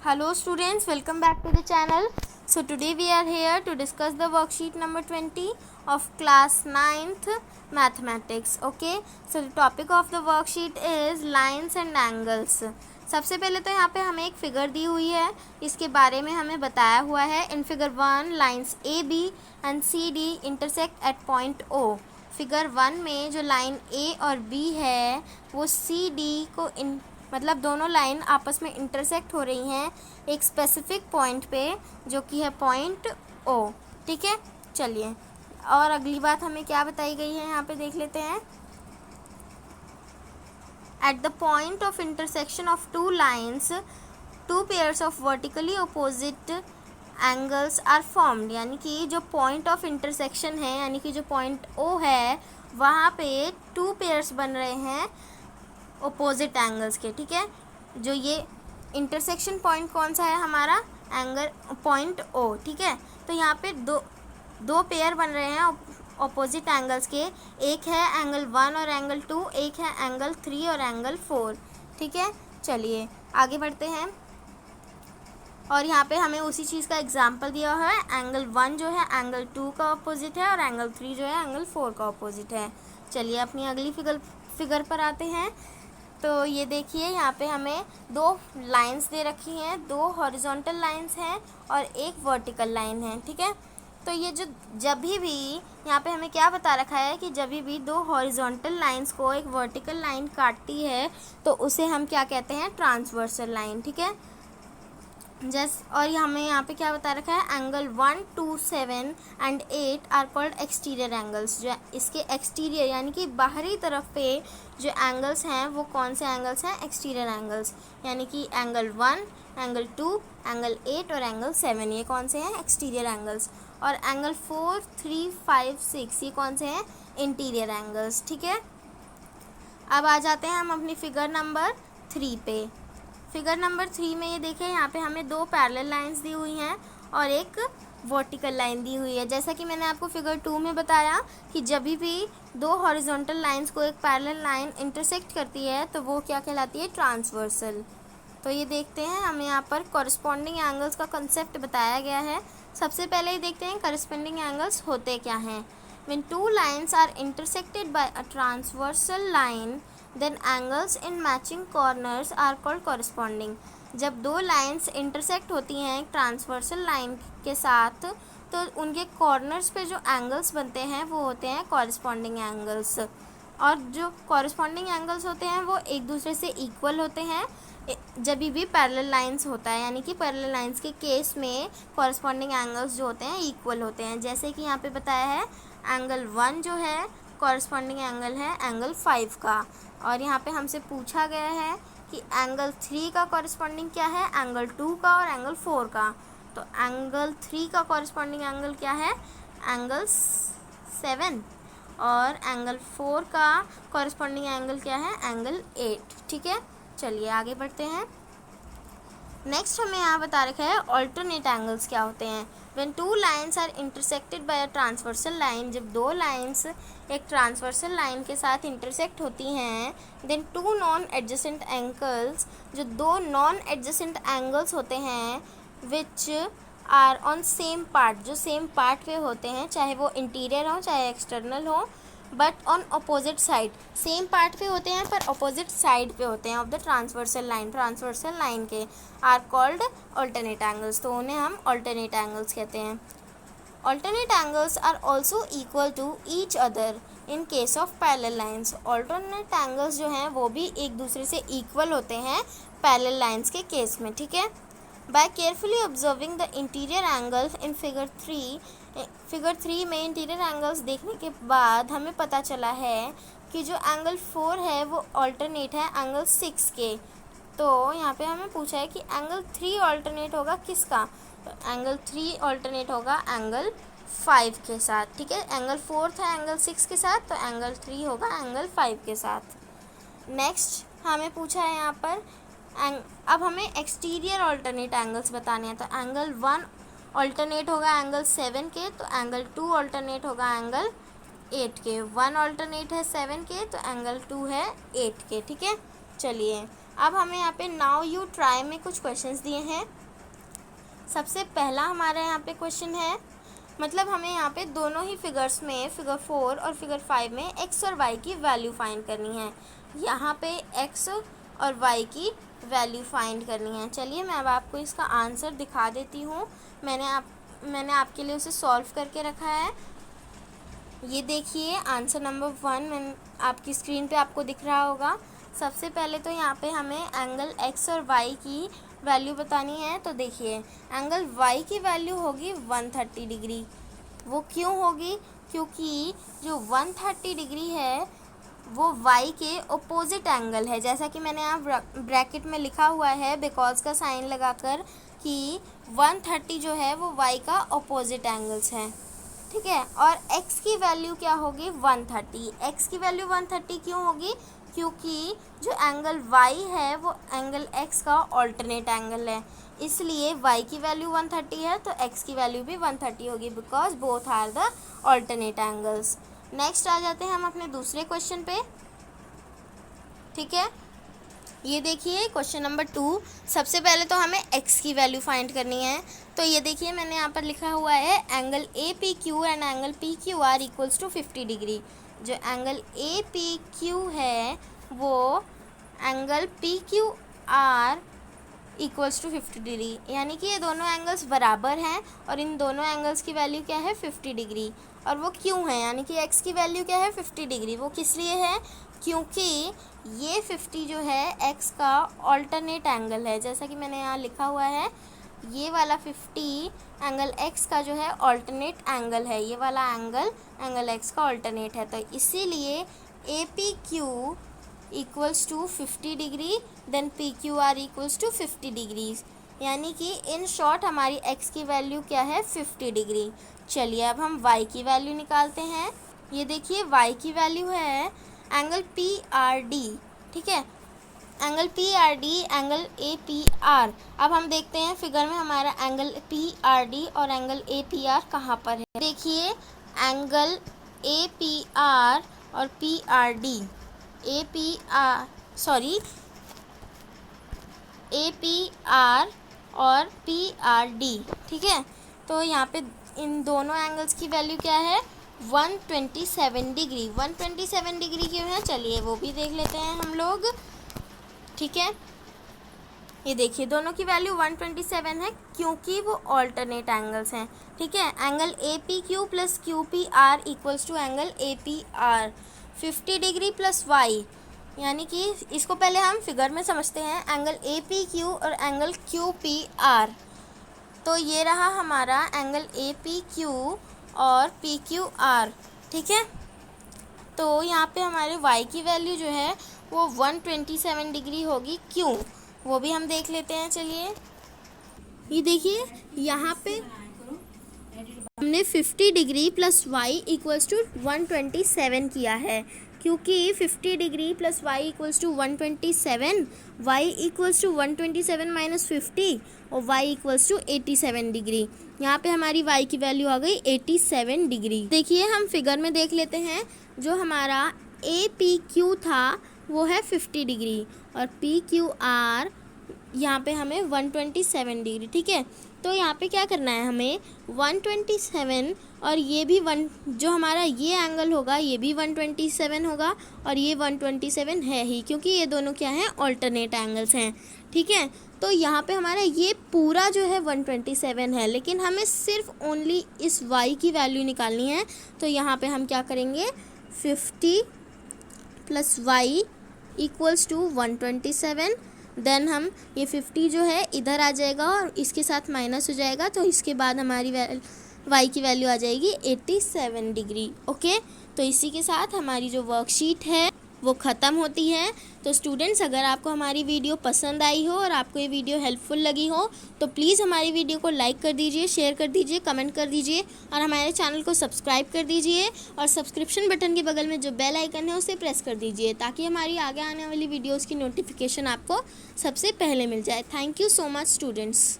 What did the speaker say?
Hello students, welcome back to the channel. So today we are here to discuss the worksheet number 20 of class 9th mathematics. Okay, so the topic of the worksheet is lines and angles. सबसे पहले तो यहाँ पे हमें एक figure दी हुई है, इसके बारे में हमें बताया हुआ है. In figure 1 lines A B and C D intersect at point O. Figure 1 में जो लाइन ए और बी है वो सी डी को मतलब दोनों लाइन आपस में इंटरसेक्ट हो रही हैं एक स्पेसिफिक पॉइंट पे जो कि है पॉइंट ओ. ठीक है, चलिए और अगली बात हमें क्या बताई गई है यहाँ पे देख लेते हैं. At the point of intersection of two lines two pairs of vertically opposite angles are formed. यानी कि जो पॉइंट ऑफ इंटरसेक्शन है यानी कि जो पॉइंट ओ है वहाँ पे टू पेयर्स बन रहे हैं ओपोजिट एंगल्स के. ठीक है, जो ये इंटरसेक्शन पॉइंट कौन सा है हमारा, एंगल पॉइंट ओ. ठीक है, तो यहाँ पे दो पेयर बन रहे हैं ओपोजिट एंगल्स के. एक है एंगल 1 और एंगल 2, एक है एंगल 3 और एंगल 4. ठीक है, चलिए आगे बढ़ते हैं. और यहाँ पे हमें उसी चीज़ का एग्जाम्पल दिया हुआ है. एंगल 1 जो है एंगल 2 का अपोजिट है और एंगल 3 जो है एंगल 4 का अपोजिट है. चलिए अपनी अगली फिगर पर आते हैं. तो ये देखिए यहाँ पे हमें दो लाइंस दे रखी हैं, दो हॉरिजॉन्टल लाइंस हैं और एक वर्टिकल लाइन है. ठीक है, तो ये जो जब भी यहाँ पे हमें क्या बता रखा है कि जब भी दो हॉरिजॉन्टल लाइंस को एक वर्टिकल लाइन काटती है तो उसे हम क्या कहते हैं, ट्रांसवर्सल लाइन. ठीक है, और हमें यहाँ पे क्या बता रखा है, angle 1, 2, 7 and 8 are called exterior angles. जो इसके एक्सटीरियर यानी कि बाहरी तरफ पे जो एंगल्स हैं वो कौन से एंगल्स हैं, एक्सटीरियर एंगल्स. यानी कि एंगल 1, एंगल 2, एंगल 8 और एंगल 7 ये कौन से हैं, एक्सटीरियर एंगल्स. और एंगल 4, 3, 5, 6 ये कौन से हैं, इंटीरियर एंगल्स. ठीक है, अब आ जाते हैं हम अपनी फिगर नंबर 3 पे. फिगर नंबर 3 में ये देखें यहाँ पे हमें दो पैरेलल लाइंस दी हुई हैं और एक वर्टिकल लाइन दी हुई है. जैसा कि मैंने आपको फिगर 2 में बताया कि जब भी दो हॉरिजॉन्टल लाइंस को एक पैरेलल लाइन इंटरसेक्ट करती है तो वो क्या कहलाती है, ट्रांसवर्सल. तो ये देखते हैं हमें यहाँ पर कॉरस्पॉन्डिंग एंगल्स का कंसेप्ट बताया गया है. सबसे पहले ही देखते हैं कॉरस्पॉन्डिंग एंगल्स होते क्या हैं. When two lines are intersected by a transversal line then angles in matching corners are called corresponding. जब दो लाइंस इंटरसेक्ट होती हैं एक ट्रांसवर्सल लाइन के साथ तो उनके कॉर्नर्स पे जो एंगल्स बनते हैं वो होते हैं कॉरस्पॉन्डिंग एंगल्स. और जो कॉरस्पॉन्डिंग एंगल्स होते हैं वो एक दूसरे से इक्वल होते हैं जब भी पैरेलल लाइंस होता है. यानी कि पैरेलल लाइंस के केस में कॉरस्पॉन्डिंग एंगल्स जो होते हैं इक्वल होते हैं. जैसे कि यहाँ पे बताया है एंगल 1 जो है कॉरस्पॉन्डिंग एंगल है एंगल 5 का. और यहाँ पे हमसे पूछा गया है कि एंगल 3 का कॉरस्पॉन्डिंग क्या है, एंगल 2 का और एंगल 4 का. तो एंगल 3 का कॉरस्पॉन्डिंग एंगल क्या है, एंगल 7. और एंगल 4 का कॉरस्पॉन्डिंग एंगल क्या है, एंगल 8. ठीक है, चलिए आगे बढ़ते हैं. नेक्स्ट हमें यहाँ बता रखा है ऑल्टरनेट एंगल्स क्या होते हैं. When two lines are intersected by a transversal line, जब दो लाइन्स एक ट्रांसवर्सल लाइन के साथ इंटरसेक्ट होती हैं then two non adjacent angles, जो दो नॉन एडजेसेंट एंगल्स होते हैं which are on same part, जो सेम पार्ट पे होते हैं चाहे वो इंटीरियर हो चाहे एक्सटर्नल हो but on opposite side, same part पे होते हैं पर अपोजिट साइड पे होते हैं ऑफ द ट्रांसवर्सल लाइन के, आर कॉल्ड ऑल्टरनेट एंगल्स. तो उन्हें हम ऑल्टरनेट एंगल्स कहते हैं. Alternate angles are also equal to each other in case of parallel lines. Alternate angles जो हैं वो भी एक दूसरे से इक्वल होते हैं पैरेलल लाइन्स के केस में. ठीक है, by carefully observing the interior angles in figure 3 में इंटीरियर एंगल्स देखने के बाद हमें पता चला है कि जो एंगल 4 है वो ऑल्टरनेट है एंगल 6 के. तो यहाँ पे हमें पूछा है कि एंगल 3 ऑल्टरनेट होगा किसका, तो एंगल 3 ऑल्टरनेट होगा एंगल 5 के साथ. ठीक है, एंगल 4 था एंगल 6 के साथ तो एंगल 3 होगा एंगल 5 के साथ. नेक्स्ट हमें पूछा है यहाँ पर अब हमें एक्सटीरियर ऑल्टरनेट एंगल्स बताने हैं. तो एंगल 1 ऑल्टरनेट होगा एंगल 7 के, तो एंगल 2 ऑल्टरनेट होगा एंगल 8 के. 1 ऑल्टरनेट है 7 के तो एंगल 2 है 8 के. ठीक है, चलिए अब हमें यहाँ पे नाउ यू ट्राई में कुछ क्वेश्चंस दिए हैं। सबसे पहला हमारा यहाँ पे क्वेश्चन है, मतलब हमें यहाँ पे दोनों ही फिगर्स में, फिगर 4 और फिगर 5 में एक्स और वाई की वैल्यू फाइंड करनी है। यहाँ पे एक्स और वाई की वैल्यू फाइंड करनी है। चलिए मैं अब आपको इसका आंसर दिखा देती हूँ। मैंने आपके लिए उसे सॉल्व करके रखा है। ये देखिए आंसर नंबर 1 मैंने आपकी स्क्रीन पे आपको दिख रहा होगा। सबसे पहले तो यहाँ पे हमें एंगल एक्स और वाई की वैल्यू बतानी है। तो देखिए एंगल वाई की वैल्यू होगी 130 डिग्री। वो क्यों होगी? क्योंकि जो 130 डिग्री है वो वाई के अपोजिट एंगल है, जैसा कि मैंने यहाँ ब्रैकेट में लिखा हुआ है बिकॉज का साइन लगाकर कि 130 जो है वो वाई का अपोजिट एंगल्स है, ठीक है। और x की वैल्यू क्या होगी? 130। x की वैल्यू 130 क्यों होगी? क्योंकि जो एंगल y है वो एंगल x का ऑल्टरनेट एंगल है, इसलिए y की वैल्यू 130 है तो x की वैल्यू भी 130 होगी because both are the alternate angles. Next आ जाते हैं हम अपने दूसरे क्वेश्चन पे, ठीक है। ये देखिए क्वेश्चन नंबर 2। सबसे पहले तो हमें x की वैल्यू फाइंड करनी है। तो ये देखिए मैंने यहाँ पर लिखा हुआ है angle A P Q and angle P Q R equals to 50 degree. जो एंगल ए पी क्यू है वो angle P Q R equals to 50 degree, यानी कि ये दोनों एंगल्स बराबर हैं और इन दोनों एंगल्स की वैल्यू क्या है? 50 डिग्री। और वो क्यों है? यानी कि x की वैल्यू क्या है? 50 डिग्री। वो किस लिए है? क्योंकि ये 50 जो है x का ऑल्टरनेट एंगल है, जैसा कि मैंने यहाँ लिखा हुआ है। ये वाला 50 एंगल x का जो है ऑल्टरनेट एंगल है, ये वाला एंगल x का ऑल्टरनेट है। तो इसीलिए A P Q equals to 50 degree then P Q R equals to 50 degrees, यानी कि इन शॉर्ट हमारी x की वैल्यू क्या है? 50 डिग्री। चलिए अब हम y की वैल्यू निकालते हैं। ये देखिए y की वैल्यू है एंगल पी आर डी, ठीक है। Angle P R D angle A P are. अब हम देखते हैं फिगर में हमारा एंगल पी आर डी और एंगल ए पी आर कहाँ पर है। देखिए एंगल ए पी आर और P R D, A P are और पी आर डी, ठीक है। तो यहाँ पे इन दोनों एंगल्स की वैल्यू क्या है? 127 डिग्री। 127 डिग्री क्यों है? चलिए वो भी देख लेते हैं हम लोग, ठीक है। ये देखिए दोनों की वैल्यू 127 है क्योंकि वो ऑल्टरनेट एंगल्स हैं, ठीक है। Angle A P Q plus Q P R equals to angle A P R 50 degree plus Y, यानी कि इसको पहले हम फिगर में समझते हैं। एंगल ए पी क्यू और एंगल क्यू पी आर, तो ये रहा हमारा एंगल ए पी क्यू और पी क्यू आर, ठीक है। तो यहाँ पे हमारे y की वैल्यू जो है वो 127 डिग्री होगी। क्यों? वो भी हम देख लेते हैं। चलिए ये देखिए यहाँ पे हमने 50 degree plus Y equals to 127 किया है, क्योंकि 50 degree plus Y equals to 127, Y equals to 127 minus 50 और वाई इक्वल्स टू 87 डिग्री। यहाँ पे हमारी वाई की वैल्यू आ गई 87 डिग्री। देखिए हम फिगर में देख लेते हैं, जो हमारा ए पी क्यू था वो है 50 डिग्री और पी क्यू आर यहाँ पे हमें 127 डिग्री, ठीक है। तो यहाँ पे क्या करना है हमें? 127 और ये भी जो हमारा ये एंगल होगा ये भी 127 होगा और ये 127 है ही, क्योंकि ये दोनों क्या हैं? ऑल्टरनेट एंगल्स हैं, ठीक है। तो यहाँ पे हमारा ये पूरा जो है 127 है, लेकिन हमें सिर्फ ओनली इस y की वैल्यू निकालनी है। तो यहाँ पे हम क्या करेंगे? 50 plus Y equals to 127, then हम ये 50 जो है इधर आ जाएगा और इसके साथ माइनस हो जाएगा, तो इसके बाद हमारी y की वैल्यू आ जाएगी 87 डिग्री। ओके, तो इसी के साथ हमारी जो वर्कशीट है वो ख़त्म होती है। तो स्टूडेंट्स, अगर आपको हमारी वीडियो पसंद आई हो और आपको ये वीडियो हेल्पफुल लगी हो तो प्लीज़ हमारी वीडियो को लाइक कर दीजिए, शेयर कर दीजिए, कमेंट कर दीजिए और हमारे चैनल को सब्सक्राइब कर दीजिए और सब्सक्रिप्शन बटन के बगल में जो बेल आइकन है उसे प्रेस कर दीजिए, ताकि हमारी आगे आने वाली वीडियोज़ की नोटिफिकेशन आपको सबसे पहले मिल जाए। Thank you so much students.